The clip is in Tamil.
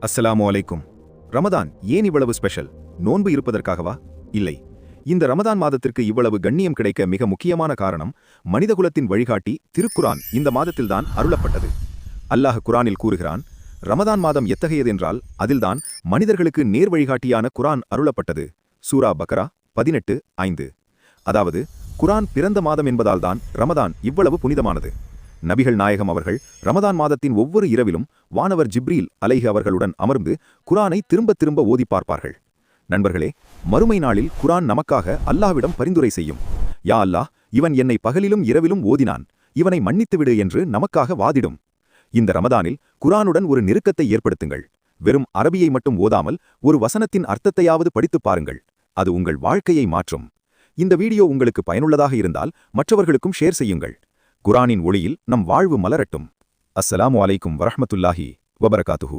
அஸ்ஸலாமு அலைக்கும். ரமதான் ஏன் இவ்வளவு ஸ்பெஷல்? நோன்பு இருப்பதற்காகவா? இல்லை. இந்த ரமதான் மாதத்திற்கு இவ்வளவு கண்ணியம் கிடைக்க மிக முக்கியமான காரணம் மனிதகுலத்தின் வழிகாட்டி திருக்குரான் இந்த மாதத்தில்தான் அருளப்பட்டது. அல்லாஹ் குரானில் கூறுகிறான், ரமதான் மாதம் எத்தகையதென்றால் அதில்தான் மனிதர்களுக்கு நேர் வழிகாட்டியான குரான் அருளப்பட்டது. சூரா பக்ரா 18:5. அதாவது குரான் பிறந்த மாதம் என்பதால்தான் ரமதான் இவ்வளவு புனிதமானது. நபிகள் நாயகம் அவர்கள் ரமதான் மாதத்தின் ஒவ்வொரு இரவிலும் வானவர் ஜிப்ரீல் அலைஹி அவர்களுடன் அமர்ந்து குரானை திரும்ப திரும்ப ஓதி பார்ப்பார்கள். நண்பர்களே, மறுமை நாளில் குரான் நமக்காக அல்லாஹ்விடம் பரிந்துரை செய்யும். யா அல்லாஹ், இவன் என்னை பகலிலும் இரவிலும் ஓதினான், இவனை மன்னித்துவிடு என்று நமக்காக வாதிடும். இந்த ரமதானில் குரானுடன் ஒரு நெருக்கத்தை ஏற்படுத்துங்கள். வெறும் அரபியை மட்டும் ஓதாமல் ஒரு வசனத்தின் அர்த்தத்தையாவது படித்துப் பாருங்கள். அது உங்கள் வாழ்க்கையை மாற்றும். இந்த வீடியோ உங்களுக்கு பயனுள்ளதாக இருந்தால் மற்றவர்களுக்கும் ஷேர் செய்யுங்கள். குரானின் ஒளியில் நம் வாழ்வு மலரட்டும். அஸ்ஸலாமு அலைக்கும் வரஹ்மத்துல்லாஹி வபரகாத்துஹு.